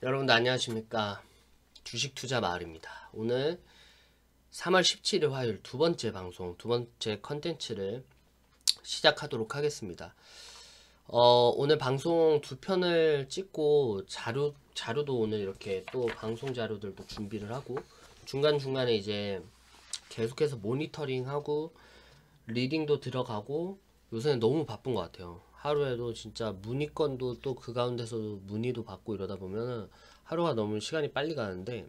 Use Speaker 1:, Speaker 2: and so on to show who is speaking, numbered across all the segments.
Speaker 1: 여러분들 안녕하십니까. 주식투자마을입니다. 오늘 3월 17일 화요일 두 번째 방송, 두 번째 컨텐츠를 시작하도록 하겠습니다. 오늘 방송 두 편을 찍고 자료도 오늘 이렇게 또 방송 자료들도 준비를 하고 중간중간에 이제 계속해서 모니터링하고 리딩도 들어가고 요새는 너무 바쁜 것 같아요. 하루에도 진짜 문의건도 또 그 가운데서도 문의도 받고 이러다 보면은 하루가 너무 시간이 빨리 가는데,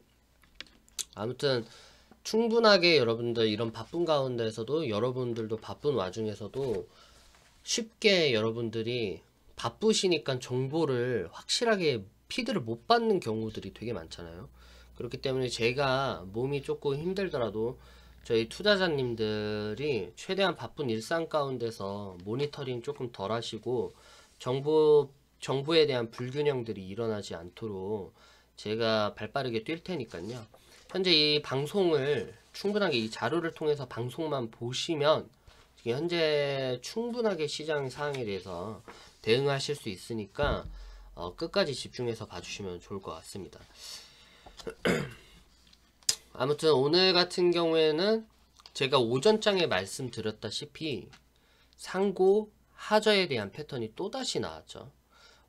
Speaker 1: 아무튼 충분하게 여러분들 이런 바쁜 가운데서도 여러분들도 바쁜 와중에서도 쉽게 여러분들이 바쁘시니까 정보를 확실하게 피드를 못 받는 경우들이 되게 많잖아요. 그렇기 때문에 제가 몸이 조금 힘들더라도 저희 투자자님들이 최대한 바쁜 일상 가운데서 모니터링 조금 덜 하시고 정보에 대한 불균형들이 일어나지 않도록 제가 발빠르게 뛸 테니까요. 현재 이 방송을 충분하게 이 자료를 통해서 방송만 보시면 지금 현재 충분하게 시장 상황에 대해서 대응하실 수 있으니까 끝까지 집중해서 봐주시면 좋을 것 같습니다. 아무튼 오늘 같은 경우에는 제가 오전장에 말씀드렸다시피 상고 하저에 대한 패턴이 또다시 나왔죠.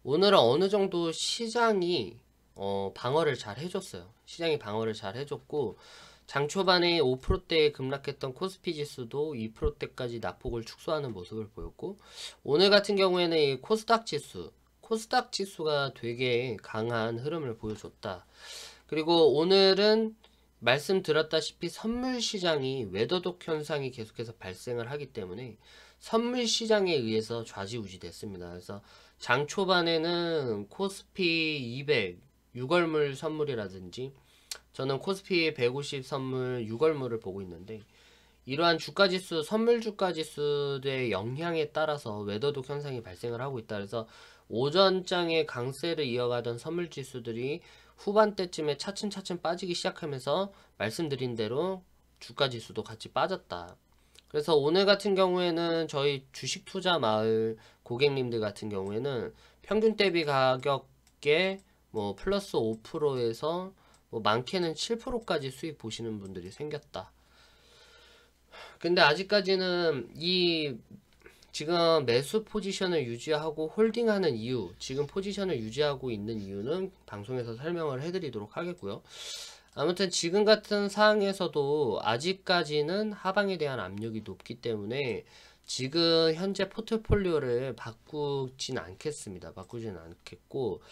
Speaker 1: 오늘은 어느 정도 시장이 방어를 잘 해줬어요. 시장이 방어를 잘 해줬고, 장 초반에 5%대에 급락했던 코스피 지수도 2%대까지 낙폭을 축소하는 모습을 보였고, 오늘 같은 경우에는 이 코스닥 지수가 되게 강한 흐름을 보여줬다. 그리고 오늘은 말씀드렸다시피 선물 시장이 웨더독 현상이 계속해서 발생을 하기 때문에 선물 시장에 의해서 좌지우지 됐습니다. 그래서 장 초반에는 코스피 200 유월물 선물이라든지, 저는 코스피 150 선물 유월물을 보고 있는데, 이러한 주가지수, 선물 주가지수의 영향에 따라서 웨더독 현상이 발생을 하고 있다. 그래서 오전장에 강세를 이어가던 선물 지수들이 후반때쯤에 차츰차츰 빠지기 시작하면서 말씀드린 대로 주가지수도 같이 빠졌다. 그래서 오늘 같은 경우에는 저희 주식 투자 마을 고객님들 같은 경우에는 평균 대비 가격에 뭐 플러스 5%에서 뭐 많게는 7%까지 수익 보시는 분들이 생겼다. 근데 아직까지는 이 지금 매수 포지션을 유지하고 홀딩하는 이유, 지금 포지션을 유지하고 있는 이유는 방송에서 설명을 해드리도록 하겠고요. 아무튼 지금 같은 상황에서도 아직까지는 하방에 대한 압력이 높기 때문에 지금 현재 포트폴리오를 바꾸진 않겠습니다. 바꾸진 않겠고,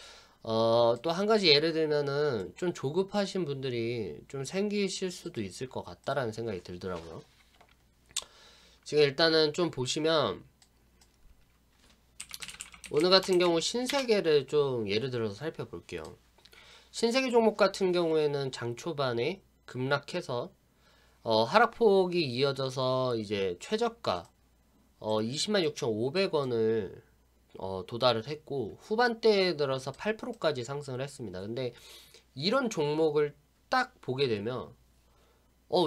Speaker 1: 또 한 가지 예를 들면은 좀 조급하신 분들이 좀 생기실 수도 있을 것 같다라는 생각이 들더라고요. 지금 일단은 좀 보시면 오늘 같은 경우 신세계를 좀 예를 들어서 살펴볼게요. 신세계 종목 같은 경우에는 장 초반에 급락해서 하락폭이 이어져서 이제 최저가 206,500원을 도달을 했고, 후반대에 들어서 8%까지 상승을 했습니다. 근데 이런 종목을 딱 보게 되면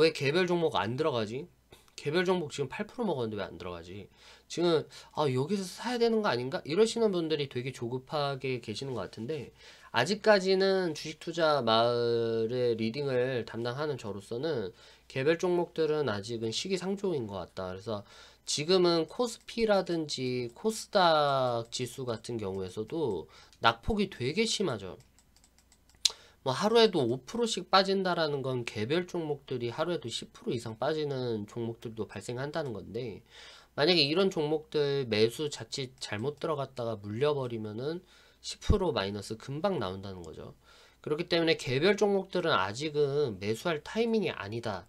Speaker 1: 왜 개별 종목 안 들어가지? 개별 종목 지금 8% 먹었는데 왜 안 들어가지? 지금 여기서 사야 되는 거 아닌가? 이러시는 분들이 되게 조급하게 계시는 것 같은데, 아직까지는 주식 투자 마을의 리딩을 담당하는 저로서는 개별 종목들은 아직은 시기상조인 것 같다. 그래서 지금은 코스피라든지 코스닥 지수 같은 경우에서도 낙폭이 되게 심하죠. 뭐 하루에도 5%씩 빠진다라는 건 개별 종목들이 하루에도 10% 이상 빠지는 종목들도 발생한다는 건데, 만약에 이런 종목들 매수 자칫 잘못 들어갔다가 물려버리면은 10% 마이너스 금방 나온다는 거죠. 그렇기 때문에 개별 종목들은 아직은 매수할 타이밍이 아니다.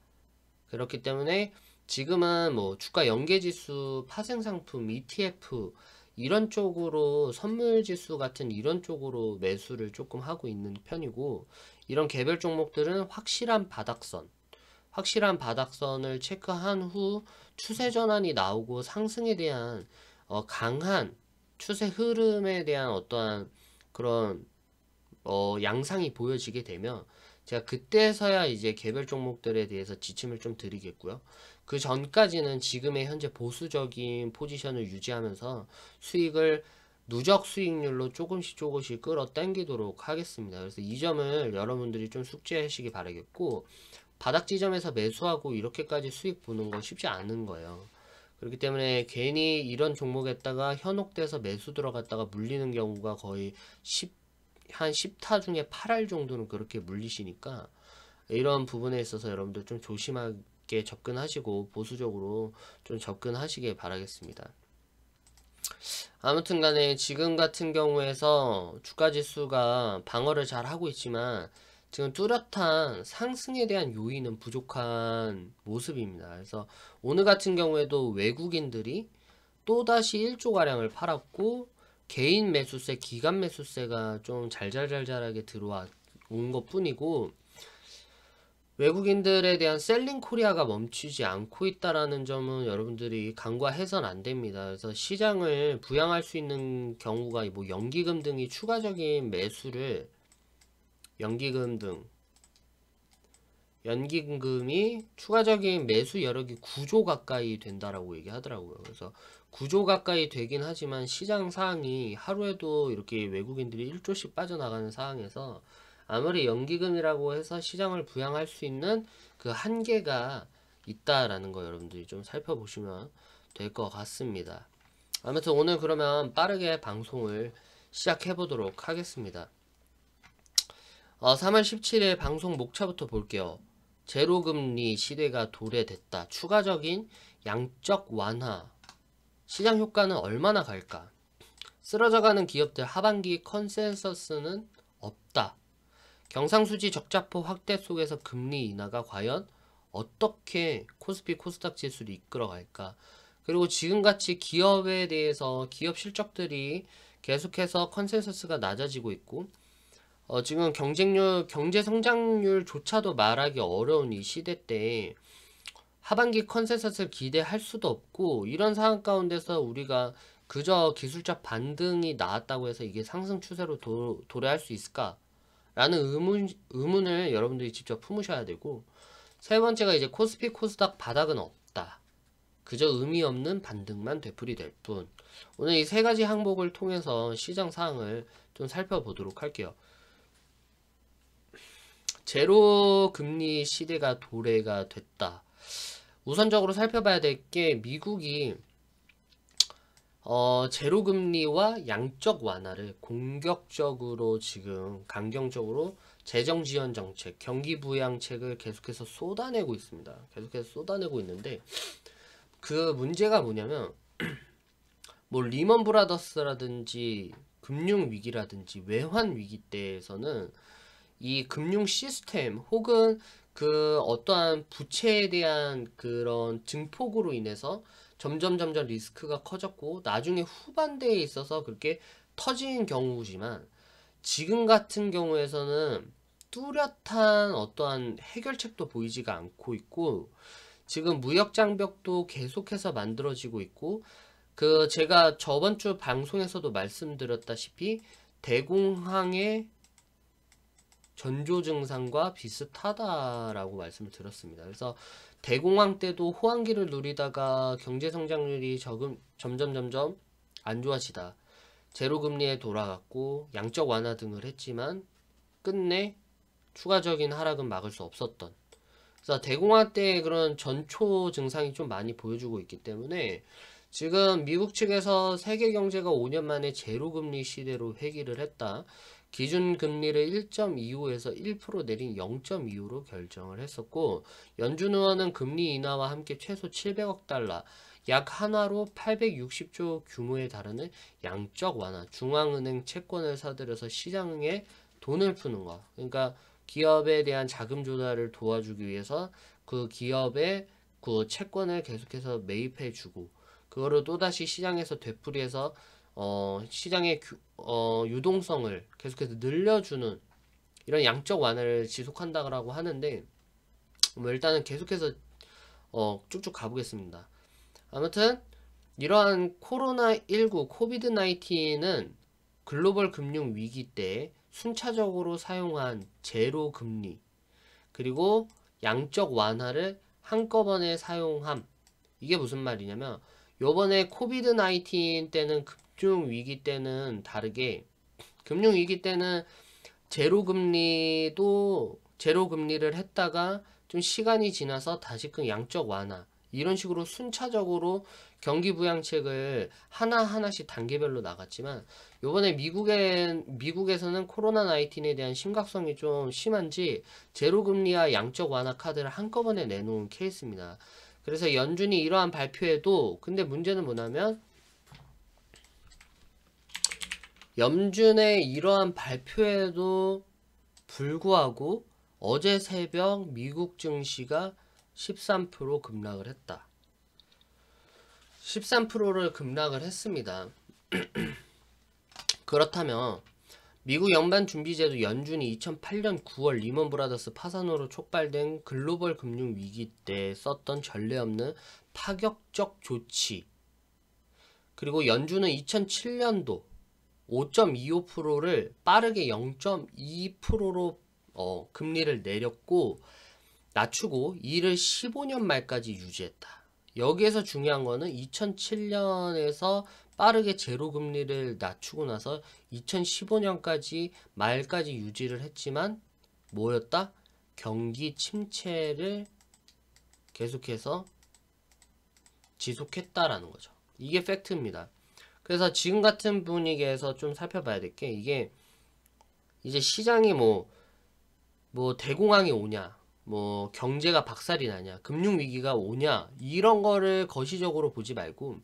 Speaker 1: 그렇기 때문에 지금은 뭐 주가 연계지수, 파생상품, ETF 이런 쪽으로 선물지수 같은 이런 쪽으로 매수를 조금 하고 있는 편이고, 이런 개별 종목들은 확실한 바닥선을 체크한 후 추세 전환이 나오고 상승에 대한 강한 추세 흐름에 대한 어떠한 그런 양상이 보여지게 되면 제가 그때서야 이제 개별 종목들에 대해서 지침을 좀 드리겠고요. 그 전까지는 지금의 현재 보수적인 포지션을 유지하면서 수익을 누적 수익률로 조금씩 끌어당기도록 하겠습니다. 그래서 이 점을 여러분들이 좀 숙지하시기 바라겠고, 바닥 지점에서 매수하고 이렇게까지 수익 보는 건 쉽지 않은 거예요. 그렇기 때문에 괜히 이런 종목에다가 현혹돼서 매수 들어갔다가 물리는 경우가 거의 한 10타 중에 8할 정도는 그렇게 물리시니까, 이런 부분에 있어서 여러분들 좀 조심하게 접근하시고 보수적으로 좀 접근하시길 바라겠습니다. 아무튼 간에 지금 같은 경우에서 주가 지수가 방어를 잘 하고 있지만 지금 뚜렷한 상승에 대한 요인은 부족한 모습입니다. 그래서 오늘 같은 경우에도 외국인들이 또다시 1조가량을 팔았고, 개인 매수세, 기관 매수세가 좀 잘잘잘잘하게 들어온 것 뿐이고, 외국인들에 대한 셀링 코리아가 멈추지 않고 있다라는 점은 여러분들이 간과해서는 안 됩니다. 그래서 시장을 부양할 수 있는 경우가 뭐 연기금 등이 추가적인 매수를, 연기금이 추가적인 매수 여력이 9조 가까이 된다라고 얘기하더라고요. 그래서 9조 가까이 되긴 하지만 시장 상황이 하루에도 이렇게 외국인들이 1조씩 빠져나가는 상황에서 아무리 연기금이라고 해서 시장을 부양할 수 있는 그 한계가 있다라는 거 여러분들이 좀 살펴보시면 될 것 같습니다. 아무튼 오늘 그러면 빠르게 방송을 시작해 보도록 하겠습니다. 3월 17일 방송 목차부터 볼게요. 제로금리 시대가 도래됐다. 추가적인 양적 완화. 시장 효과는 얼마나 갈까? 쓰러져가는 기업들 하반기 컨센서스는 없다. 경상수지 적자폭 확대 속에서 금리 인하가 과연 어떻게 코스피 코스닥 지수를 이끌어갈까? 그리고 지금같이 기업에 대해서 기업 실적들이 계속해서 컨센서스가 낮아지고 있고, 지금 경제 성장률조차도 말하기 어려운 이 시대 때 하반기 컨센서스를 기대할 수도 없고, 이런 상황 가운데서 우리가 그저 기술적 반등이 나왔다고 해서 이게 상승 추세로 도래할 수 있을까? 라는 의문을 여러분들이 직접 품으셔야 되고, 세 번째가 이제 코스피 코스닥 바닥은 없다. 그저 의미 없는 반등만 되풀이될 뿐. 오늘 이 세 가지 항목을 통해서 시장 상황을 좀 살펴보도록 할게요. 제로 금리 시대가 도래가 됐다. 우선적으로 살펴봐야 될 게 미국이 제로 금리와 양적 완화를 공격적으로 지금 강경적으로 재정 지원 정책, 경기 부양책을 계속해서 쏟아내고 있습니다. 계속해서 쏟아내고 있는데, 그 문제가 뭐냐면 뭐 리먼 브라더스라든지 금융 위기라든지 외환 위기 때에서는 이 금융 시스템 혹은 그 어떠한 부채에 대한 그런 증폭으로 인해서 점점 리스크가 커졌고, 나중에 후반대에 있어서 그렇게 터진 경우지만, 지금 같은 경우에서는 뚜렷한 어떠한 해결책도 보이지가 않고 있고, 지금 무역 장벽도 계속해서 만들어지고 있고, 그 제가 저번 주 방송에서도 말씀드렸다시피 대공황의 전조 증상과 비슷하다라고 말씀을 드렸습니다. 그래서 대공황 때도 호황기를 누리다가 경제 성장률이 점점 안 좋아지다 제로금리에 돌아갔고 양적 완화 등을 했지만 끝내 추가적인 하락은 막을 수 없었던, 그래서 대공황 때 그런 전초 증상이 좀 많이 보여주고 있기 때문에 지금 미국 측에서 세계 경제가 5년 만에 제로금리 시대로 회귀를 했다. 기준금리를 1.25에서 1% 내린 0.25로 결정을 했었고, 연준 의원은 금리 인하와 함께 최소 700억 달러, 약 한화로 860조 규모에 달하는 양적 완화, 중앙은행 채권을 사들여서 시장에 돈을 푸는 거. 그러니까 기업에 대한 자금 조달을 도와주기 위해서 그 기업의 그 채권을 계속해서 매입해주고, 그거를 또다시 시장에서 되풀이해서 시장의 유동성을 계속해서 늘려주는 이런 양적 완화를 지속한다고 하는데, 뭐 일단은 계속해서 쭉쭉 가보겠습니다. 아무튼 이러한 코로나19 코비드 19은 글로벌 금융 위기 때 순차적으로 사용한 제로 금리 그리고 양적 완화를 한꺼번에 사용함. 이게 무슨 말이냐면, 요번에 코비드 19 때는 금융위기 때는 다르게, 금융위기 때는 제로금리를 했다가 좀 시간이 지나서 다시금 양적 완화, 이런 식으로 순차적으로 경기 부양책을 하나하나씩 단계별로 나갔지만, 요번에 미국에서는 코로나 19에 대한 심각성이 좀 심한지 제로금리와 양적 완화 카드를 한꺼번에 내놓은 케이스입니다. 그래서 연준이 이러한 발표에도, 근데 문제는 뭐냐면 연준의 이러한 발표에도 불구하고 어제 새벽 미국 증시가 13% 급락을 했다. 13%를 급락을 했습니다. 그렇다면 미국 연방준비제도 연준이 2008년 9월 리먼 브라더스 파산으로 촉발된 글로벌 금융 위기 때 썼던 전례 없는 파격적 조치, 그리고 연준은 2007년도 5.25%를 빠르게 0.2%로 금리를 내렸고 낮추고 이를 15년 말까지 유지했다. 여기에서 중요한 거는 2007년에서 빠르게 제로 금리를 낮추고 나서 2015년까지 말까지 유지를 했지만 뭐였다? 경기 침체를 계속해서 지속했다라는 거죠. 이게 팩트입니다. 그래서 지금 같은 분위기에서 좀 살펴봐야 될 게, 이게 이제 시장이 뭐 대공황이 오냐, 뭐 경제가 박살이 나냐, 금융위기가 오냐, 이런 거를 거시적으로 보지 말고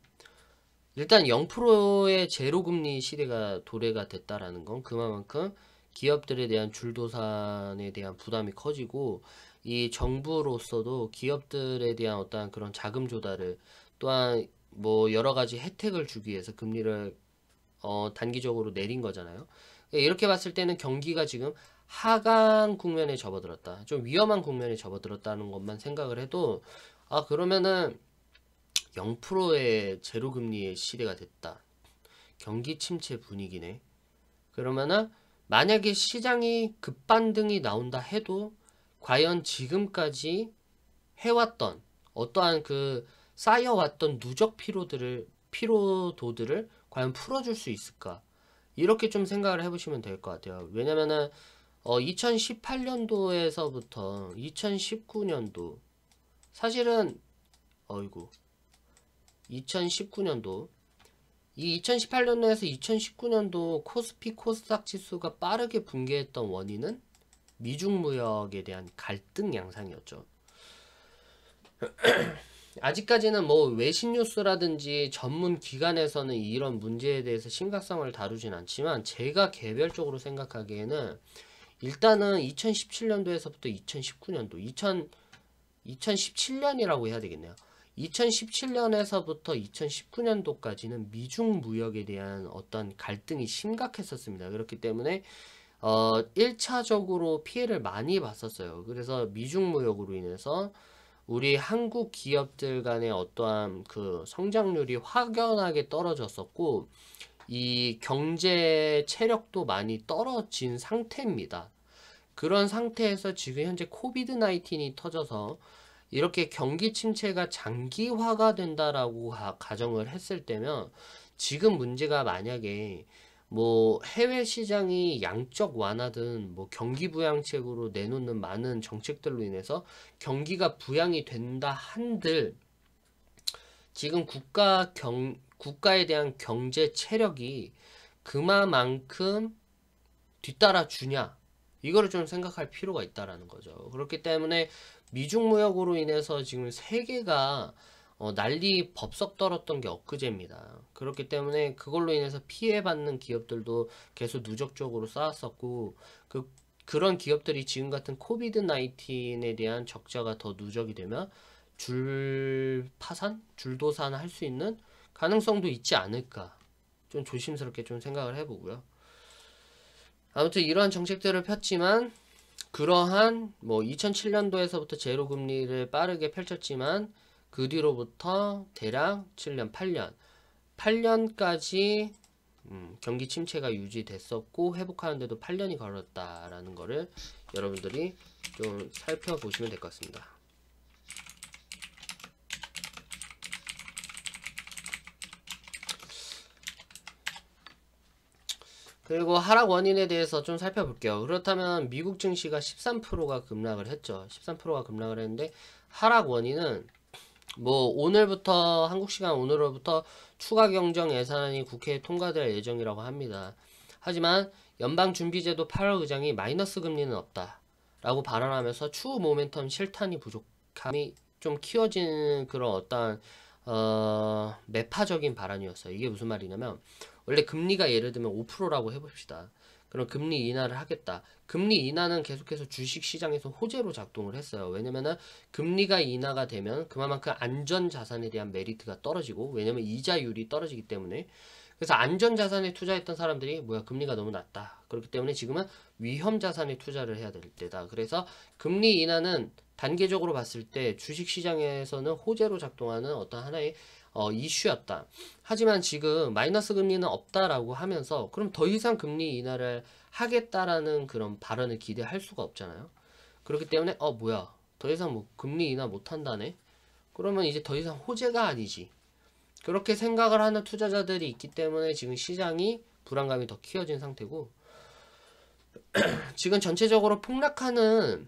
Speaker 1: 일단 0%의 제로금리 시대가 도래가 됐다라는 건 그만큼 기업들에 대한 줄도산에 대한 부담이 커지고, 이 정부로서도 기업들에 대한 어떠한 그런 자금 조달을, 또한 뭐 여러 가지 혜택을 주기 위해서 금리를 단기적으로 내린 거잖아요. 이렇게 봤을 때는 경기가 지금 하강 국면에 접어들었다, 좀 위험한 국면에 접어들었다는 것만 생각을 해도, 아 그러면은 0%의 제로금리의 시대가 됐다, 경기 침체 분위기네. 그러면은 만약에 시장이 급반등이 나온다 해도 과연 지금까지 해왔던 어떠한 그 쌓여왔던 누적 피로도들을 과연 풀어줄 수 있을까, 이렇게 좀 생각을 해보시면 될 것 같아요. 왜냐면은 2018년도에서부터 2019년도, 사실은 2019년도, 이 2018년도에서 2019년도 코스피 코스닥 지수가 빠르게 붕괴했던 원인은 미중 무역에 대한 갈등 양상이었죠. 아직까지는 뭐 외신 뉴스라든지 전문 기관에서는 이런 문제에 대해서 심각성을 다루진 않지만, 제가 개별적으로 생각하기에는 일단은 2017년도에서부터 2019년도, 2017년이라고 해야 되겠네요. 2017년에서부터 2019년도까지는 미중 무역에 대한 어떤 갈등이 심각했었습니다. 그렇기 때문에 1차적으로 피해를 많이 봤었어요. 그래서 미중 무역으로 인해서 우리 한국 기업들 간의 어떠한 그 성장률이 확연하게 떨어졌었고, 이 경제 체력도 많이 떨어진 상태입니다. 그런 상태에서 지금 현재 코비드 19이 터져서 이렇게 경기 침체가 장기화가 된다라고 가정을 했을 때면, 지금 문제가 만약에 뭐 해외 시장이 양적 완화든 뭐 경기 부양책으로 내놓는 많은 정책들로 인해서 경기가 부양이 된다 한들, 지금 국가에 대한 경제 체력이 그만큼 뒤따라 주냐, 이거를 좀 생각할 필요가 있다라는 거죠. 그렇기 때문에 미중 무역으로 인해서 지금 세계가 난리 법석 떨었던 게 엊그제입니다. 그렇기 때문에 그걸로 인해서 피해받는 기업들도 계속 누적적으로 쌓았었고, 그런 기업들이 지금 같은 코비드 19에 대한 적자가 더 누적이 되면 줄도산 할 수 있는 가능성도 있지 않을까, 좀 조심스럽게 좀 생각을 해보고요. 아무튼 이러한 정책들을 폈지만, 그러한 뭐 2007년도에서부터 제로금리를 빠르게 펼쳤지만 그 뒤로부터 대략 7년, 8년까지 경기 침체가 유지됐었고 회복하는데도 8년이 걸렸다라는 거를 여러분들이 좀 살펴보시면 될 것 같습니다. 그리고 하락 원인에 대해서 좀 살펴볼게요. 그렇다면 미국 증시가 13%가 급락을 했죠. 13%가 급락을 했는데 하락 원인은 뭐 오늘부터 한국 시간 오늘로부터 추가 경정 예산안이 국회에 통과될 예정이라고 합니다. 하지만 연방준비제도 8월 의장이 마이너스 금리는 없다 라고 발언하면서 추후 모멘텀 실탄이 부족함이 좀 키워지는 그런 어떤 매파적인 발언이었어요. 이게 무슨 말이냐면 원래 금리가 예를 들면 5%라고 해봅시다. 그럼 금리 인하를 하겠다. 금리 인하는 계속해서 주식시장에서 호재로 작동을 했어요. 왜냐면은 금리가 인하가 되면 그만큼 안전자산에 대한 메리트가 떨어지고, 왜냐면 이자율이 떨어지기 때문에. 그래서 안전자산에 투자했던 사람들이 뭐야 금리가 너무 낮다. 그렇기 때문에 지금은 위험자산에 투자를 해야 될 때다. 그래서 금리 인하는 단계적으로 봤을 때 주식시장에서는 호재로 작동하는 어떤 하나의 이슈였다. 하지만 지금 마이너스 금리는 없다라고 하면서 그럼 더 이상 금리 인하를 하겠다라는 그런 발언을 기대할 수가 없잖아요. 그렇기 때문에 뭐야 더 이상 뭐 금리 인하 못한다네. 그러면 이제 더 이상 호재가 아니지. 그렇게 생각을 하는 투자자들이 있기 때문에 지금 시장이 불안감이 더 키워진 상태고, 지금 전체적으로 폭락하는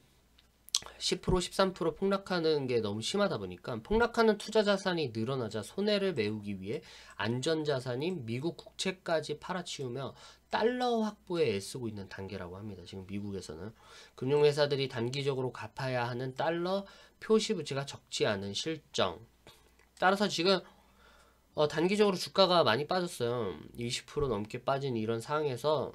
Speaker 1: 10% 13% 폭락하는 게 너무 심하다 보니까 폭락하는 투자 자산이 늘어나자 손해를 메우기 위해 안전자산인 미국 국채까지 팔아치우며 달러 확보에 애쓰고 있는 단계라고 합니다. 지금 미국에서는 금융회사들이 단기적으로 갚아야 하는 달러 표시부채가 적지 않은 실정. 따라서 지금 단기적으로 주가가 많이 빠졌어요. 20% 넘게 빠진 이런 상황에서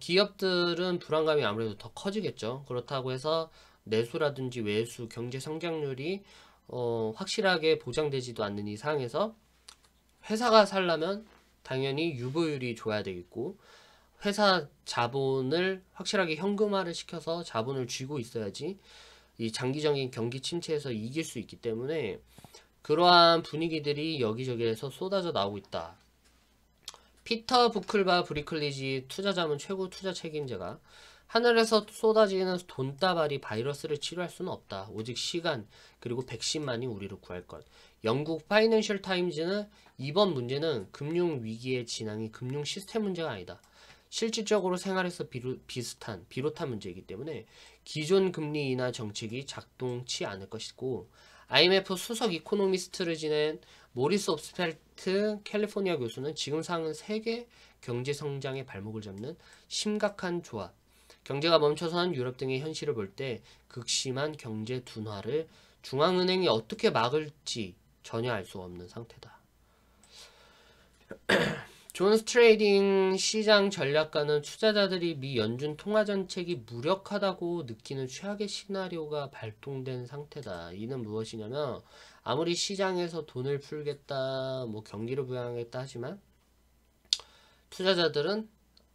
Speaker 1: 기업들은 불안감이 아무래도 더 커지겠죠. 그렇다고 해서 내수라든지 외수, 경제 성장률이 확실하게 보장되지도 않는 이 상황에서 회사가 살려면 당연히 유보율이 좋아야 되겠고, 회사 자본을 확실하게 현금화를 시켜서 자본을 쥐고 있어야지 이 장기적인 경기 침체에서 이길 수 있기 때문에 그러한 분위기들이 여기저기에서 쏟아져 나오고 있다. 피터 부클바 브리클리지 투자자문 최고 투자 책임자가 하늘에서 쏟아지는 돈다발이 바이러스를 치료할 수는 없다. 오직 시간 그리고 백신만이 우리를 구할 것. 영국 파이낸셜 타임즈는 이번 문제는 금융 위기의 진앙이 금융 시스템 문제가 아니다. 실질적으로 생활에서 비롯한 문제이기 때문에 기존 금리 인하 정책이 작동치 않을 것이고, IMF 수석 이코노미스트를 지낸 모리스 옵스펠트 캘리포니아 교수는 지금 상황은 세계 경제 성장의 발목을 잡는 심각한 조합, 경제가 멈춰선 유럽 등의 현실을 볼 때 극심한 경제 둔화를 중앙은행이 어떻게 막을지 전혀 알 수 없는 상태다. 존스 트레이딩 시장 전략가는 투자자들이 미 연준 통화 정책이 무력하다고 느끼는 최악의 시나리오가 발동된 상태다. 이는 무엇이냐면 아무리 시장에서 돈을 풀겠다, 뭐 경기를 부양하겠다 하지만 투자자들은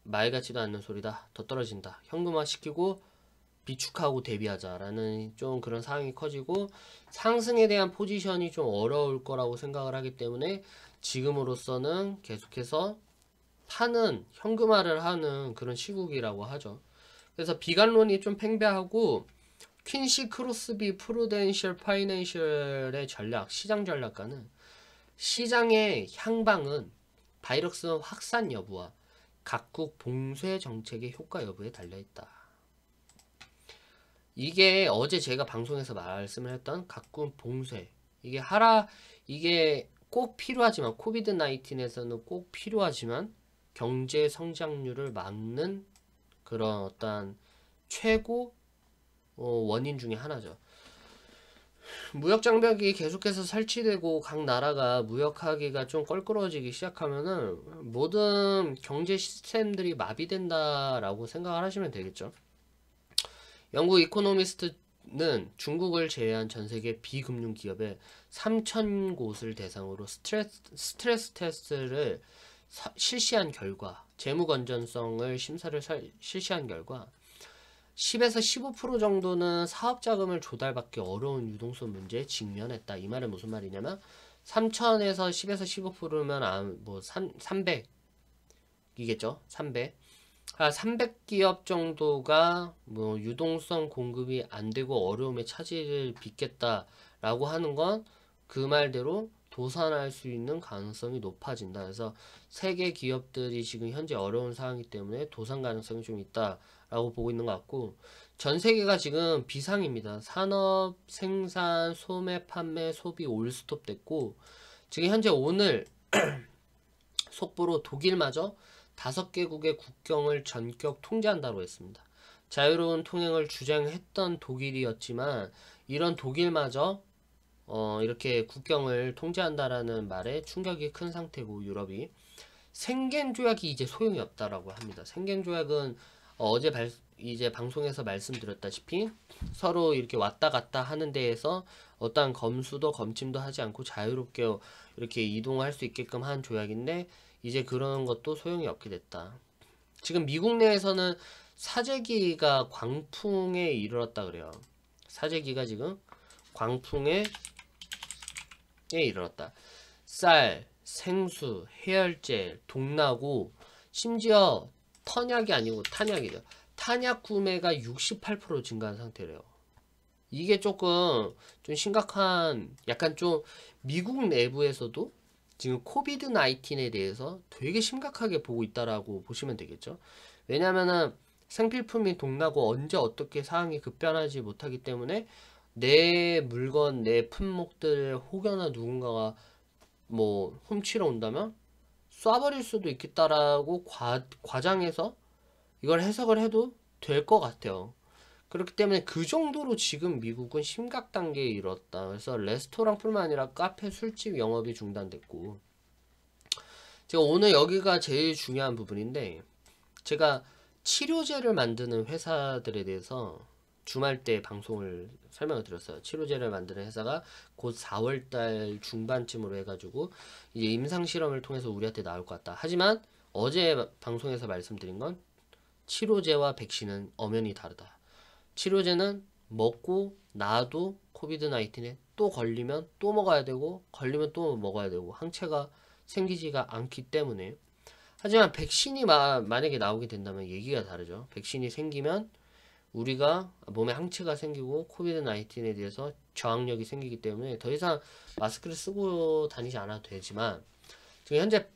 Speaker 1: 말 같지도 않는 소리다. 더 떨어진다. 현금화 시키고 비축하고 대비하자라는 좀 그런 상황이 커지고 상승에 대한 포지션이 좀 어려울 거라고 생각을 하기 때문에 지금으로서는 계속해서 파는 현금화를 하는 그런 시국이라고 하죠. 그래서 비관론이 좀 팽배하고 퀸시 크로스비 프루덴셜 파이낸셜의 전략, 시장 전략가는 시장의 향방은 바이러스 확산 여부와 각국 봉쇄 정책의 효과 여부에 달려있다. 이게 어제 제가 방송에서 말씀을 했던 각국 봉쇄, 이게 꼭 필요하지만 코비드 19에서는 꼭 필요하지만 경제 성장률을 막는 그런 어떤 최고 원인 중에 하나죠. 무역 장벽이 계속해서 설치되고 각 나라가 무역하기가 좀 껄끄러워지기 시작하면은 모든 경제 시스템들이 마비된다라고 생각을 하시면 되겠죠. 영국 이코노미스트는 중국을 제외한 전 세계 비금융 기업의 3,000곳을 대상으로 스트레스 테스트를 실시한 결과, 재무 건전성을 심사를 실시한 결과 10에서 15% 정도는 사업 자금을 조달받기 어려운 유동성 문제에 직면했다. 이 말은 무슨 말이냐면 3,000에서 10에서 15%면 뭐 300이겠죠. 300. 300기업 정도가 뭐 유동성 공급이 안 되고 어려움에 차질을 빚겠다라고 하는 건 그 말대로 도산할 수 있는 가능성이 높아진다. 그래서 세계 기업들이 지금 현재 어려운 상황이기 때문에 도산 가능성이 좀 있다라고 보고 있는 것 같고, 전 세계가 지금 비상입니다. 산업, 생산, 소매, 판매, 소비 올 스톱 됐고, 지금 현재 오늘 속보로 독일마저 5개국의 국경을 전격 통제한다고 했습니다. 자유로운 통행을 주장했던 독일이었지만 이런 독일마저 이렇게 국경을 통제한다라는 말에 충격이 큰 상태고, 유럽이 생겐 조약이 이제 소용이 없다라고 합니다. 생겐 조약은 어제 이제 방송에서 말씀드렸다시피 서로 이렇게 왔다 갔다 하는 데에서 어떠한 검수도 검침도 하지 않고 자유롭게 이렇게 이동할 수 있게끔 한 조약인데, 이제 그런 것도 소용이 없게 됐다. 지금 미국 내에서는 사재기가 광풍에 이르렀다 그래요. 사재기가 지금 광풍에 이르렀다. 쌀, 생수, 해열제, 동나고, 심지어 터약이 아니고 탄약이죠. 탄약 구매가 68% 증가한 상태래요. 이게 조금 좀 심각한, 약간 좀 미국 내부에서도 지금 코비드 19에 대해서 되게 심각하게 보고 있다라고 보시면 되겠죠. 왜냐면은 생필품이 동나고 언제 어떻게 상황이 급변하지 못하기 때문에 내 물건, 내 품목들 혹여나 누군가가 뭐 훔치러 온다면 쏴버릴 수도 있겠다라고 과장해서 이걸 해석을 해도 될 것 같아요. 그렇기 때문에 그 정도로 지금 미국은 심각 단계에 이뤘다. 그래서 레스토랑뿐만 아니라 카페, 술집 영업이 중단됐고, 제가 오늘 여기가 제일 중요한 부분인데, 제가 치료제를 만드는 회사들에 대해서 주말 때 방송을 설명을 드렸어요. 치료제를 만드는 회사가 곧 4월달 중반쯤으로 해가지고 이제 임상 실험을 통해서 우리한테 나올 것 같다. 하지만 어제 방송에서 말씀드린 건 치료제와 백신은 엄연히 다르다. 치료제는 먹고 나도 코비드 19에 또 걸리면 또 먹어야 되고, 걸리면 또 먹어야 되고, 항체가 생기지가 않기 때문에. 하지만 백신이 만약에 나오게 된다면 얘기가 다르죠. 백신이 생기면 우리가 몸에 항체가 생기고 코비드 19에 대해서 저항력이 생기기 때문에 더 이상 마스크를 쓰고 다니지 않아도 되지만, 지금 현재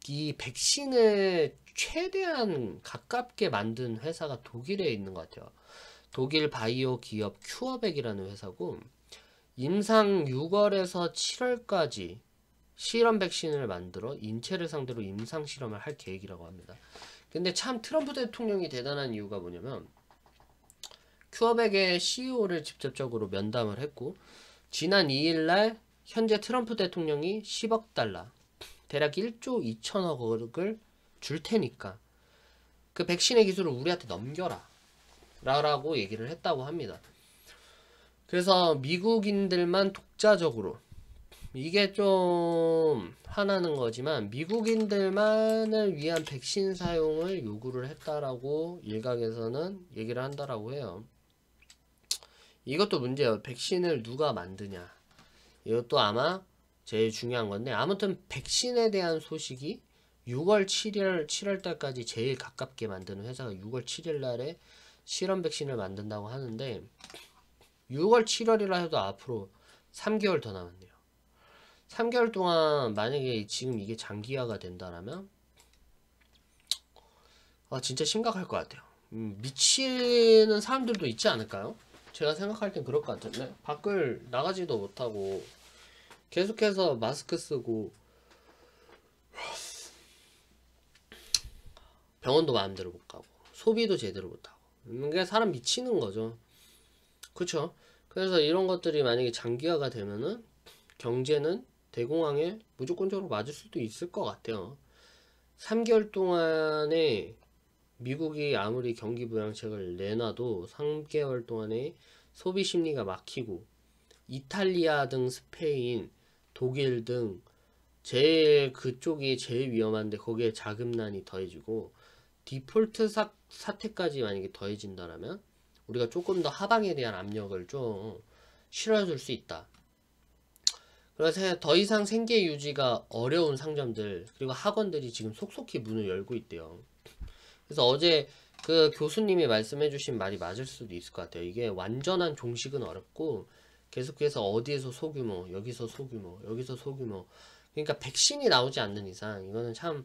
Speaker 1: 이 백신을 최대한 가깝게 만든 회사가 독일에 있는 것 같아요. 독일 바이오 기업 큐어백이라는 회사고, 임상 6월에서 7월까지 실험 백신을 만들어 인체를 상대로 임상 실험을 할 계획이라고 합니다. 근데 참 트럼프 대통령이 대단한 이유가 뭐냐면, 큐어백의 CEO를 직접적으로 면담을 했고, 지난 2일날 현재 트럼프 대통령이 10억 달러, 대략 1조 2천억을 줄 테니까 그 백신의 기술을 우리한테 넘겨라 라고 얘기를 했다고 합니다. 그래서 미국인들만 독자적으로, 이게 좀 화나는 거지만 미국인들만을 위한 백신 사용을 요구를 했다라고 일각에서는 얘기를 한다라고 해요. 이것도 문제예요. 백신을 누가 만드냐, 이것도 아마 제일 중요한 건데, 아무튼 백신에 대한 소식이 6월 7월 달까지 제일 가깝게 만드는 회사가 6월 7일 날에 실험 백신을 만든다고 하는데, 6월 7월이라 해도 앞으로 3개월 더 남았네요. 3개월 동안 만약에 지금 이게 장기화가 된다라면 진짜 심각할 것 같아요. 미치는 사람들도 있지 않을까요? 제가 생각할 땐 그럴 것 같은데, 밖을 나가지도 못하고 계속해서 마스크 쓰고 병원도 마음대로 못 가고 소비도 제대로 못하고, 이게 사람 미치는 거죠. 그쵸? 그래서 이런 것들이 만약에 장기화가 되면은 경제는 대공황에 무조건적으로 맞을 수도 있을 것 같아요. 3개월 동안에 미국이 아무리 경기 부양책을 내놔도 3개월 동안에 소비 심리가 막히고, 이탈리아 등 스페인, 독일 등 제일 그쪽이 제일 위험한데 거기에 자금난이 더해지고 디폴트 사태까지 만약에 더해진다라면 우리가 조금 더 하방에 대한 압력을 좀 실어줄 수 있다. 그래서 더 이상 생계 유지가 어려운 상점들 그리고 학원들이 지금 속속히 문을 열고 있대요. 그래서 어제 그 교수님이 말씀해주신 말이 맞을 수도 있을 것 같아요. 이게 완전한 종식은 어렵고 계속해서 어디에서 소규모, 여기서 소규모, 여기서 소규모. 그러니까 백신이 나오지 않는 이상 이거는 참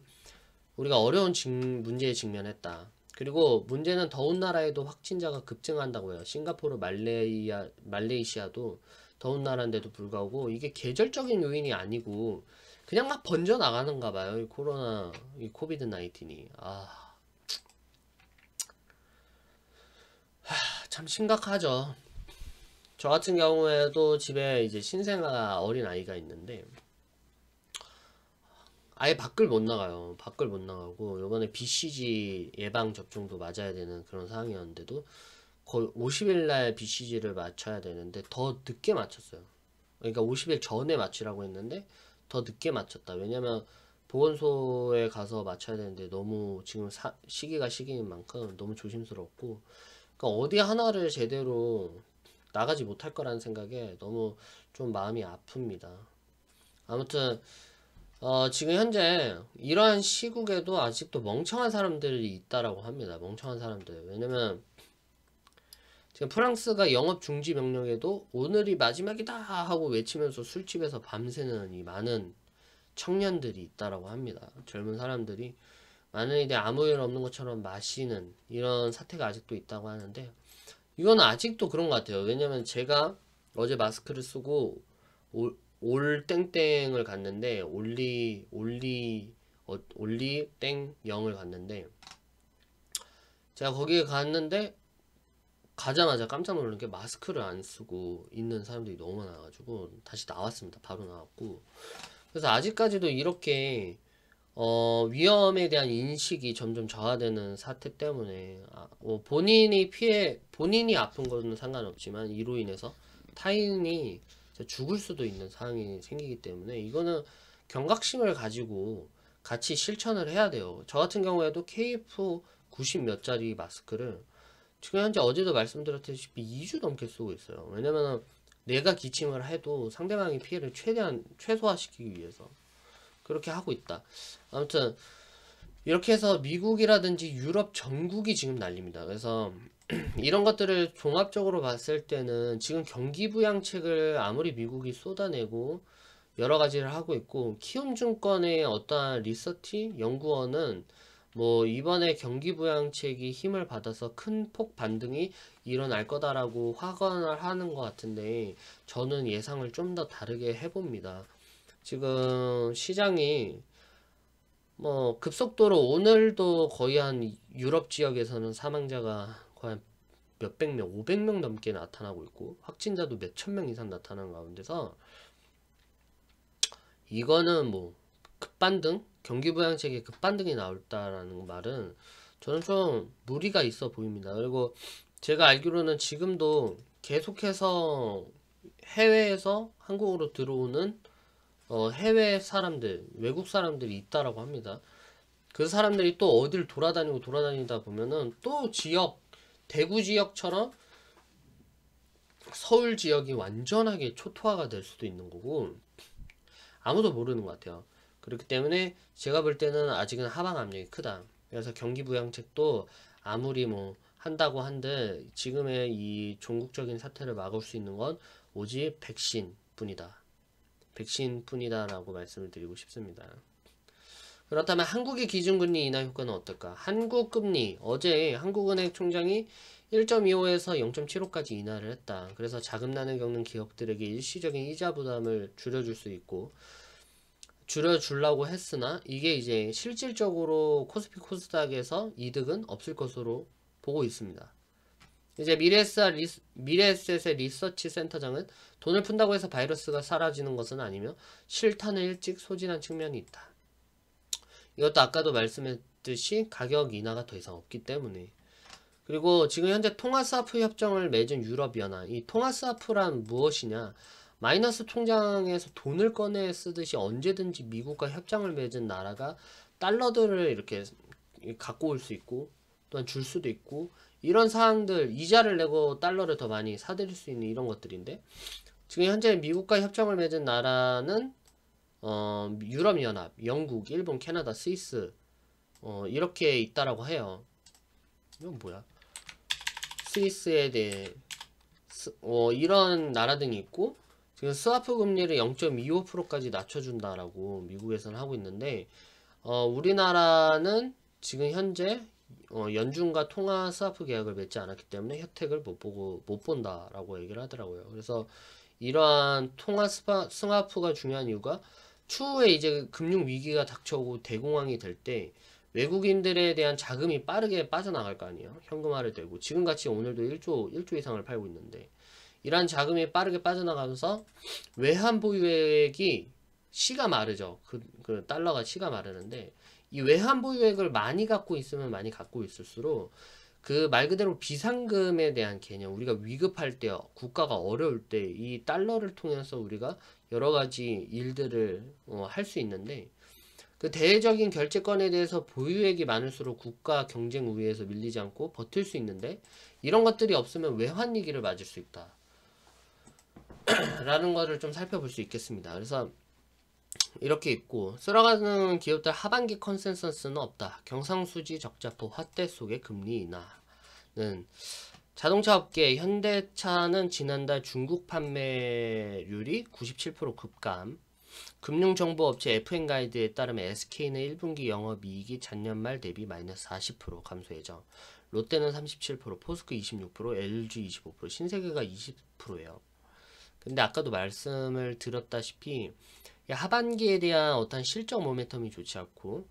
Speaker 1: 우리가 어려운 문제에 직면했다. 그리고 문제는 더운 나라에도 확진자가 급증한다고 해요. 싱가포르, 말레이시아도 더운 나라인데도 불구하고 이게 계절적인 요인이 아니고 그냥 막 번져 나가는가 봐요. 이 코로나, 이 코비드 19이. 참 심각하죠. 저 같은 경우에도 집에 이제 신생아 어린 아이가 있는데 아예 밖을 못 나가요. 밖을 못 나가고 요번에 BCG 예방 접종도 맞아야 되는 그런 상황이었는데도 거의 50일 날 BCG를 맞춰야 되는데 더 늦게 맞췄어요. 그러니까 50일 전에 맞추라고 했는데 더 늦게 맞췄다. 왜냐면 보건소에 가서 맞춰야 되는데 너무 지금 시기가 시기인 만큼 너무 조심스럽고 그러니까 어디 하나를 제대로 나가지 못할 거라는 생각에 너무 좀 마음이 아픕니다. 아무튼 지금 현재 이러한 시국에도 아직도 멍청한 사람들이 있다라고 합니다. 멍청한 사람들. 왜냐면 지금 프랑스가 영업 중지 명령에도 오늘이 마지막이다 하고 외치면서 술집에서 밤새는 이 많은 청년들이 있다라고 합니다. 젊은 사람들이 많은 이들 아무 일 없는 것처럼 마시는 이런 사태가 아직도 있다고 하는데 이건 아직도 그런 것 같아요. 왜냐면 제가 어제 마스크를 쓰고 올 땡땡을 갔는데 올리 땡 0을 갔는데 제가 거기에 갔는데 가자마자 깜짝 놀란 게 마스크를 안 쓰고 있는 사람들이 너무 많아가지고 다시 나왔습니다. 바로 나왔고 그래서 아직까지도 이렇게 위험에 대한 인식이 점점 저하되는 사태 때문에 본인이 아픈 거는 상관없지만 이로 인해서 타인이 죽을 수도 있는 상황이 생기기 때문에 이거는 경각심을 가지고 같이 실천을 해야 돼요. 저 같은 경우에도 KF90 몇 짜리 마스크를 지금 현재 어제도 말씀드렸다시피 2주 넘게 쓰고 있어요. 왜냐면은 내가 기침을 해도 상대방의 피해를 최대한 최소화시키기 위해서 그렇게 하고 있다. 아무튼 이렇게 해서 미국이라든지 유럽 전국이 지금 난립니다. 그래서 이런 것들을 종합적으로 봤을 때는 지금 경기부양책을 아무리 미국이 쏟아내고 여러 가지를 하고 있고 키움증권의 어떠한 리서치 연구원은 뭐 이번에 경기부양책이 힘을 받아서 큰 폭 반등이 일어날 거다라고 확언을 하는 것 같은데 저는 예상을 좀 더 다르게 해봅니다. 지금 시장이 뭐 급속도로 오늘도 거의 한 유럽 지역에서는 사망자가 거의 한 몇백 명, 500명 넘게 나타나고 있고 확진자도 몇천 명 이상 나타나는 가운데서 이거는 뭐 급반등, 경기부양책에 급반등이 나올다라는 말은 저는 좀 무리가 있어 보입니다. 그리고 제가 알기로는 지금도 계속해서 해외에서 한국으로 들어오는 해외 사람들, 외국 사람들이 있다라고 합니다. 그 사람들이 또 어딜 돌아다니다 보면은 또 대구 지역처럼 서울 지역이 완전하게 초토화가 될 수도 있는 거고 아무도 모르는 것 같아요. 그렇기 때문에 제가 볼 때는 아직은 하방 압력이 크다. 그래서 경기부양책도 아무리 뭐 한다고 한들 지금의 이 종국적인 사태를 막을 수 있는 건 오직 백신 뿐이다. 백신 뿐이다 라고 말씀을 드리고 싶습니다. 그렇다면 한국의 기준금리 인하 효과는 어떨까? 한국금리 어제 한국은행 총장이 1.25에서 0.75까지 인하를 했다. 그래서 자금난을 겪는 기업들에게 일시적인 이자 부담을 줄여줄 수 있고 줄여주려고 했으나 이게 이제 실질적으로 코스피 코스닥에서 이득은 없을 것으로 보고 있습니다. 이제 미래에셋의 리서치 센터장은 돈을 푼다고 해서 바이러스가 사라지는 것은 아니며 실탄을 일찍 소진한 측면이 있다. 이것도 아까도 말씀했듯이 가격 인하가 더 이상 없기 때문에 그리고 지금 현재 통화스와프 협정을 맺은 유럽연합 이 통화스와프란 무엇이냐 마이너스 통장에서 돈을 꺼내 쓰듯이 언제든지 미국과 협정을 맺은 나라가 달러들을 이렇게 갖고 올 수 있고 또한 줄 수도 있고 이런 사항들 이자를 내고 달러를 더 많이 사들일 수 있는 이런 것들인데 지금 현재 미국과 협정을 맺은 나라는 유럽연합, 영국, 일본, 캐나다, 스위스 이렇게 있다라고 해요. 이건 뭐야? 이런 나라 등이 있고, 지금 스와프 금리를 0.25%까지 낮춰준다라고 미국에서는 하고 있는데, 우리나라는 지금 현재 연준과 통화 스와프 계약을 맺지 않았기 때문에 혜택을 못 본다라고 얘기를 하더라고요. 그래서 이러한 통화 스와프가 중요한 이유가 추후에 이제 금융 위기가 닥쳐오고 대공황이 될 때 외국인들에 대한 자금이 빠르게 빠져나갈 거 아니에요. 현금화를 되고 지금같이 오늘도 1조 이상을 팔고 있는데, 이러한 자금이 빠르게 빠져나가면서 외환 보유액이 시가 마르죠. 그 달러가 시가 마르는데, 이 외환 보유액을 많이 갖고 있으면 많이 갖고 있을수록 그 말 그대로 비상금에 대한 개념, 우리가 위급할 때, 국가가 어려울 때 이 달러를 통해서 우리가 여러 가지 일들을 할 수 있는데, 그 대외적인 결제권에 대해서 보유액이 많을수록 국가 경쟁 우위에서 밀리지 않고 버틸 수 있는데, 이런 것들이 없으면 외환 위기를 맞을 수 있다 라는 거를 좀 살펴볼 수 있겠습니다. 그래서 이렇게 있고, 쓸어가는 기업들 하반기 컨센서스는 없다. 경상수지 적자폭 확대 속의 금리 인하는, 자동차 업계 현대차는 지난달 중국 판매율이 97% 급감, 금융정보업체 FN가이드에 따르면 SK는 1분기 영업이익이 작년 말 대비 마이너스 40% 감소 예정, 롯데는 37%, 포스코 26%, LG 25%, 신세계가 20%예요. 근데 아까도 말씀을 드렸다시피 하반기에 대한 어떤 실적 모멘텀이 좋지 않고,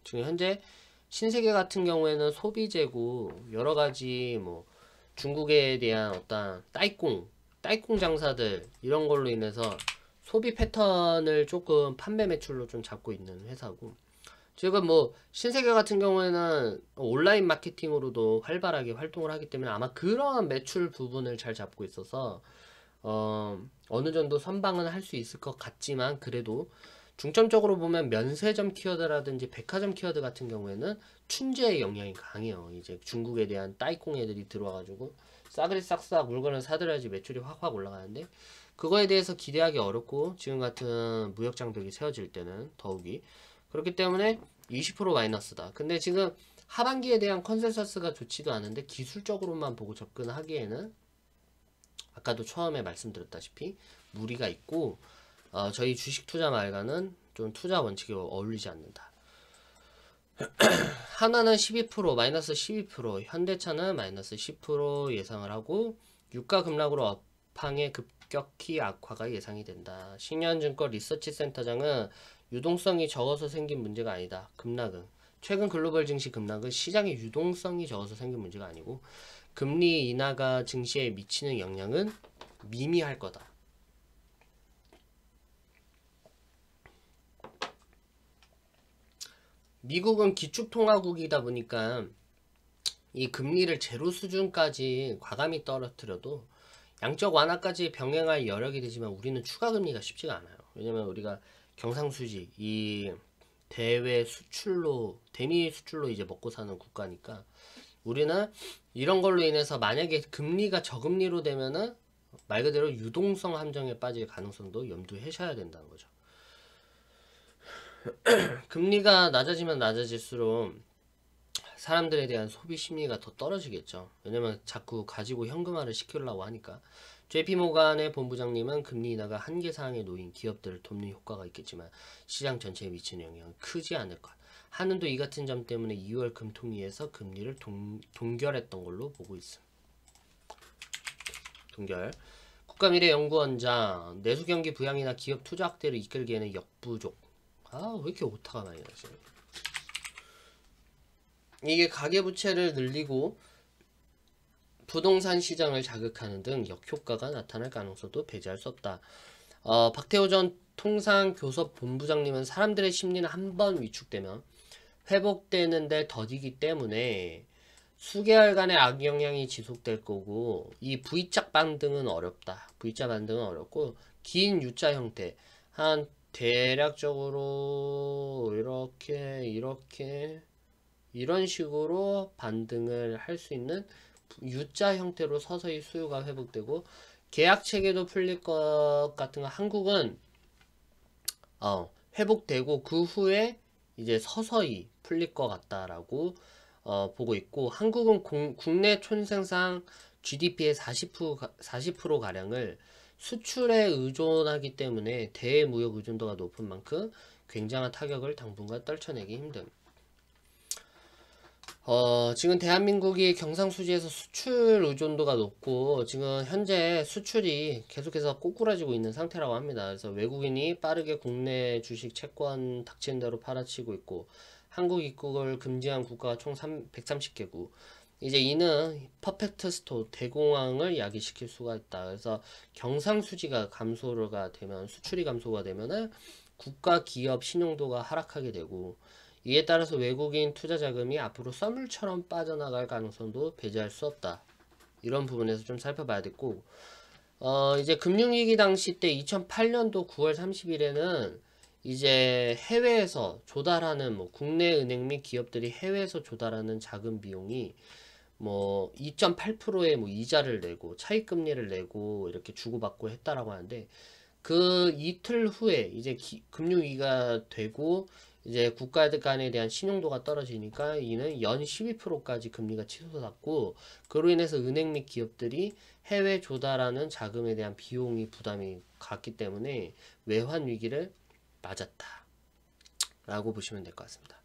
Speaker 1: 지금 현재 신세계 같은 경우에는 소비재고 여러가지 뭐 중국에 대한 어떤 따이콩 장사들 이런 걸로 인해서 소비 패턴을 조금 판매 매출로 좀 잡고 있는 회사고, 지금 뭐 신세계 같은 경우에는 온라인 마케팅으로도 활발하게 활동을 하기 때문에 아마 그러한 매출 부분을 잘 잡고 있어서 어느 정도 선방은 할 수 있을 것 같지만, 그래도 중점적으로 보면 면세점 키워드라든지 백화점 키워드 같은 경우에는 춘제의 영향이 강해요. 이제 중국에 대한 따이콩 애들이 들어와가지고 싸그리 싹싹 물건을 사들여야지 매출이 확확 올라가는데, 그거에 대해서 기대하기 어렵고, 지금 같은 무역 장벽이 세워질 때는 더욱이 그렇기 때문에 20% 마이너스다. 근데 지금 하반기에 대한 컨센서스가 좋지도 않은데 기술적으로만 보고 접근하기에는 아까도 처음에 말씀드렸다시피 무리가 있고, 저희 주식 투자 말과는 좀 투자 원칙에 어울리지 않는다. 하나는 12%, 마이너스 12%, 현대차는 마이너스 10% 예상을 하고, 유가 급락으로 업황의 급격히 악화가 예상이 된다. 신현증권 리서치센터장은 유동성이 적어서 생긴 문제가 아니다. 급락은, 최근 글로벌 증시 급락은 시장의 유동성이 적어서 생긴 문제가 아니고 금리 인하가 증시에 미치는 영향은 미미할 거다. 미국은 기축통화국이다 보니까 이 금리를 제로 수준까지 과감히 떨어뜨려도 양적 완화까지 병행할 여력이 되지만, 우리는 추가 금리가 쉽지가 않아요. 왜냐면 우리가 경상수지, 이 대외 수출로, 대미 수출로 이제 먹고 사는 국가니까, 우리는 이런 걸로 인해서 만약에 금리가 저금리로 되면은 말 그대로 유동성 함정에 빠질 가능성도 염두하셔야 된다는 거죠. 금리가 낮아지면 낮아질수록 사람들에 대한 소비 심리가 더 떨어지겠죠. 왜냐면 자꾸 가지고 현금화를 시키려고 하니까. JP모간의 본부장님은 금리 인하가 한계 사항에 놓인 기업들을 돕는 효과가 있겠지만 시장 전체에 미치는 영향은 크지 않을 것. 한은도 이 같은 점 때문에 2월 금통위에서 금리를 동결했던 걸로 보고 있습니다. 동결. 국가미래연구원장, 내수경기 부양이나 기업 투자 확대를 이끌기에는 역부족. 왜 이렇게 오타가 많이 나지? 이게 가계부채를 늘리고 부동산 시장을 자극하는 등 역효과가 나타날 가능성도 배제할 수 없다. 박태호 전 통상교섭본부장님은 사람들의 심리는 한번 위축되면 회복되는데 더디기 때문에 수개월간의 악영향이 지속될 거고, 이 V자 반등은 어렵다. V자 반등은 어렵고, 긴 U자 형태, 한 대략적으로 이렇게 이런 식으로 반등을 할 수 있는 U자 형태로 서서히 수요가 회복되고, 계약 체계도 풀릴 것 같은 거 한국은 회복되고 그 후에 이제 서서히 풀릴 것 같다라고 보고 있고, 한국은 국내 촌생산 GDP의 40% 가량을 수출에 의존하기 때문에 대무역 의존도가 높은 만큼 굉장한 타격을 당분간 떨쳐내기 힘듦. 지금 대한민국이 경상수지에서 수출 의존도가 높고 지금 현재 수출이 계속해서 꼬꾸라지고 있는 상태라고 합니다. 그래서 외국인이 빠르게 국내 주식 채권 닥치는 대로 팔아치고 있고 한국 입국을 금지한 국가가 총 130개국. 이제 이는 퍼펙트 스토어 대공황을 야기시킬 수가 있다. 그래서 경상수지가 감소가 되면 수출이 감소가 되면은 국가 기업 신용도가 하락하게 되고 이에 따라서 외국인 투자 자금이 앞으로 썰물처럼 빠져나갈 가능성도 배제할 수 없다. 이런 부분에서 좀 살펴봐야 됐고 이제 금융위기 당시 때 2008년도 9월 30일에는 이제 해외에서 조달하는 뭐 국내 은행 및 기업들이 해외에서 조달하는 자금 비용이 뭐 2.8%의 뭐 이자를 내고 차익금리를 내고 이렇게 주고받고 했다라고 하는데 그 이틀 후에 이제 금융위기가 되고 이제 국가 간에 대한 신용도가 떨어지니까 이는 연 12%까지 금리가 치솟았고 그로 인해서 은행 및 기업들이 해외 조달하는 자금에 대한 비용이 부담이 갔기 때문에 외환 위기를 맞았다 라고 보시면 될 것 같습니다.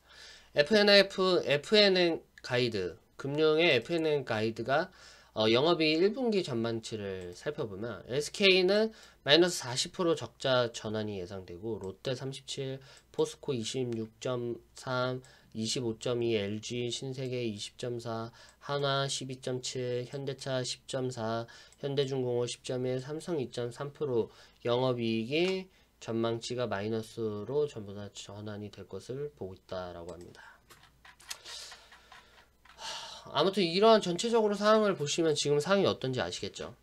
Speaker 1: FNN 가이드 금융의 FNN 가이드가 영업이익 1분기 전망치를 살펴보면 SK는 마이너스 40% 적자 전환이 예상되고 롯데 37, 포스코 26.3, 25.2, LG, 신세계 20.4, 한화 12.7, 현대차 10.4, 현대중공업 10.1, 삼성 2.3% 영업이익이 전망치가 마이너스로 전부 다 전환이 될 것을 보고 있다라고 합니다. 아무튼 이러한 전체적으로 상황을 보시면 지금 상황이 어떤지 아시겠죠?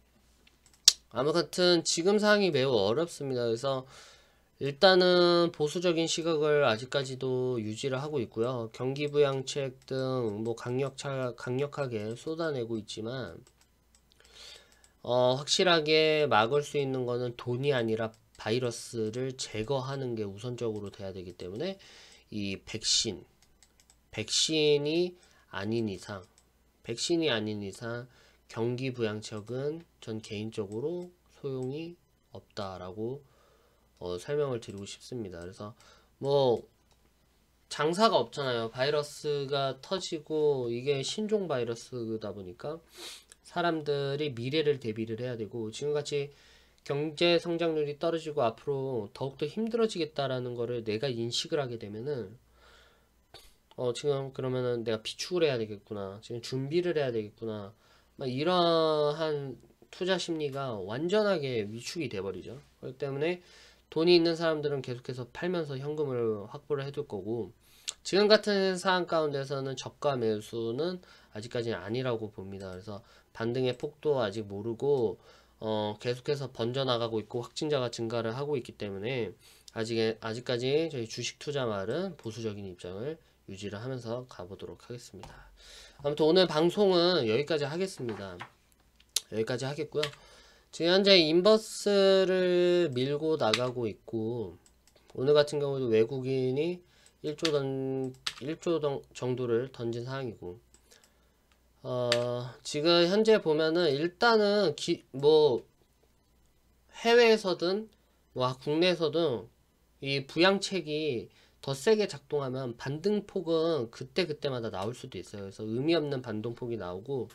Speaker 1: 아무튼 지금 상황이 매우 어렵습니다. 그래서 일단은 보수적인 시각을 아직까지도 유지를 하고 있고요. 경기부양책 등 뭐 강력하게 쏟아내고 있지만 확실하게 막을 수 있는 거는 돈이 아니라 바이러스를 제거하는 게 우선적으로 돼야 되기 때문에 이 백신이 아닌 이상 경기부양책은 전 개인적으로 소용이 없다라고 설명을 드리고 싶습니다. 그래서 뭐 장사가 없잖아요. 바이러스가 터지고 이게 신종 바이러스다 보니까 사람들이 미래를 대비를 해야 되고 지금같이 경제 성장률이 떨어지고 앞으로 더욱더 힘들어지겠다라는 거를 내가 인식을 하게 되면은 지금 그러면은 내가 비축을 해야 되겠구나. 지금 준비를 해야 되겠구나. 막 이러한 투자 심리가 완전하게 위축이 돼버리죠. 그렇기 때문에 돈이 있는 사람들은 계속해서 팔면서 현금을 확보를 해둘 거고 지금 같은 상황 가운데서는 저가 매수는 아직까지는 아니라고 봅니다. 그래서 반등의 폭도 아직 모르고 계속해서 번져나가고 있고 확진자가 증가를 하고 있기 때문에 아직까지 저희 주식 투자 말은 보수적인 입장을 유지를 하면서 가보도록 하겠습니다. 아무튼 오늘 방송은 여기까지 하겠습니다. 여기까지 하겠고요. 지금 현재 인버스를 밀고 나가고 있고 오늘 같은 경우도 외국인이 1조 정도를 던진 상황이고 지금 현재 보면은 일단은 뭐 해외에서든 뭐 국내에서든 이 부양책이 더 세게 작동하면 반등폭은 그때마다 나올 수도 있어요. 그래서 의미 없는 반등폭이 나오고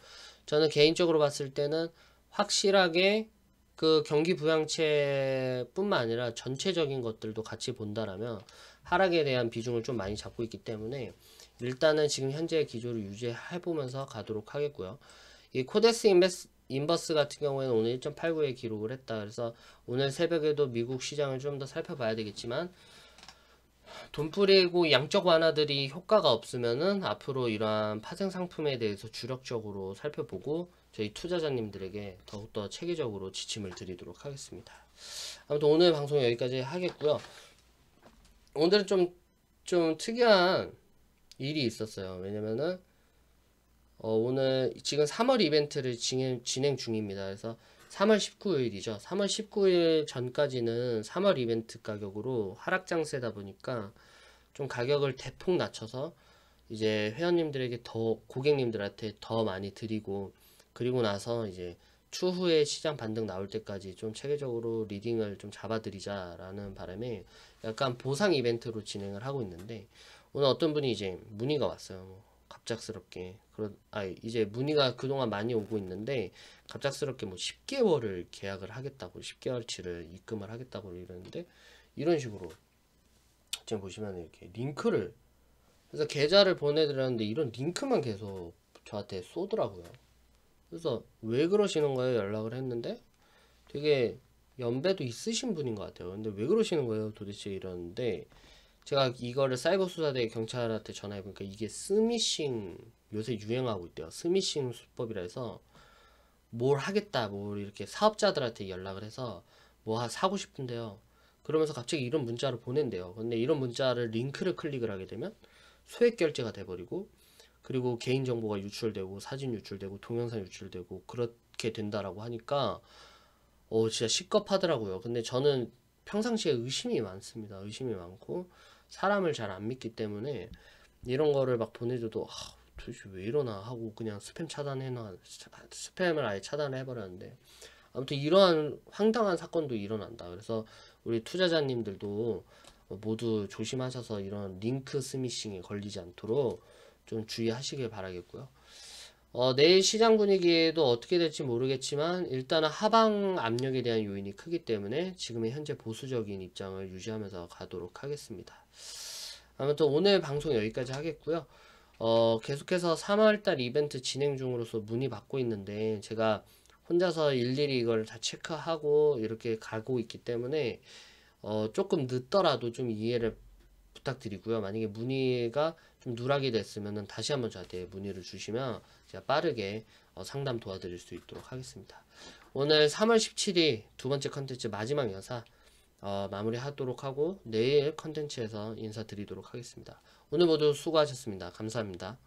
Speaker 1: 저는 개인적으로 봤을 때는 확실하게 그 경기 부양책뿐만 아니라 전체적인 것들도 같이 본다라면 하락에 대한 비중을 좀 많이 잡고 있기 때문에 일단은 지금 현재의 기조를 유지해보면서 가도록 하겠고요. 이 코덱스 인버스 같은 경우에는 오늘 1.89에 기록을 했다. 그래서 오늘 새벽에도 미국 시장을 좀 더 살펴봐야 되겠지만 돈 뿌리고 양적 완화들이 효과가 없으면은 앞으로 이러한 파생 상품에 대해서 주력적으로 살펴보고 저희 투자자님들에게 더욱더 체계적으로 지침을 드리도록 하겠습니다. 아무튼 오늘 방송 여기까지 하겠고요. 오늘은 좀 특이한 일이 있었어요. 왜냐면은 오늘 지금 3월 이벤트를 진행 중입니다. 그래서 3월 19일이죠. 3월 19일 전까지는 3월 이벤트 가격으로 하락 장세다 보니까 좀 가격을 대폭 낮춰서 이제 회원님들에게 고객님들한테 더 많이 드리고 그리고 나서 이제 추후에 시장 반등 나올 때까지 좀 체계적으로 리딩을 좀 잡아드리자라는 바람에 약간 보상 이벤트로 진행을 하고 있는데, 오늘 어떤 분이 이제 문의가 왔어요. 뭐 갑작스럽게. 이제 문의가 그동안 많이 오고 있는데, 갑작스럽게 뭐 10개월을 계약을 하겠다고, 10개월치를 입금을 하겠다고 이러는데, 이런 식으로 지금 보시면 이렇게 링크를, 그래서 계좌를 보내드렸는데 이런 링크만 계속 저한테 쏘더라고요. 그래서 왜 그러시는 거예요? 연락을 했는데 되게 연배도 있으신 분인 것 같아요. 근데 왜 그러시는 거예요? 도대체 이러는데, 제가 이거를 사이버 수사대 경찰한테 전화해보니까 이게 스미싱, 요새 유행하고 있대요. 스미싱 수법이라 해서 뭘 하겠다, 뭘 이렇게 사업자들한테 연락을 해서 뭐 사고 싶은데요. 그러면서 갑자기 이런 문자를 보낸대요. 근데 이런 문자를 링크를 클릭을 하게 되면 소액 결제가 돼버리고, 그리고 개인정보가 유출되고 사진 유출되고 동영상 유출되고 그렇게 된다라고 하니까 진짜 시겁하더라고요. 근데 저는 평상시에 의심이 많습니다. 의심이 많고 사람을 잘 안 믿기 때문에 이런 거를 막 보내줘도 도대체 왜 이러나 하고 그냥 스팸을 아예 차단을 해버렸는데, 아무튼 이러한 황당한 사건도 일어난다. 그래서 우리 투자자님들도 모두 조심하셔서 이런 링크 스미싱에 걸리지 않도록 좀 주의하시길 바라겠고요. 내일 시장 분위기에도 어떻게 될지 모르겠지만 일단은 하방 압력에 대한 요인이 크기 때문에 지금의 현재 보수적인 입장을 유지하면서 가도록 하겠습니다. 아무튼 오늘 방송 여기까지 하겠고요. 계속해서 3월달 이벤트 진행 중으로서 문의 받고 있는데, 제가 혼자서 일일이 이걸 다 체크하고 이렇게 가고 있기 때문에 조금 늦더라도 좀 이해를 부탁드리고요. 만약에 문의가 좀 누락이 됐으면 다시 한번 저한테 문의를 주시면 제가 빠르게 상담 도와드릴 수 있도록 하겠습니다. 오늘 3월 17일 두 번째 컨텐츠 마지막 여사 마무리하도록 하고 내일 컨텐츠에서 인사드리도록 하겠습니다. 오늘 모두 수고하셨습니다. 감사합니다.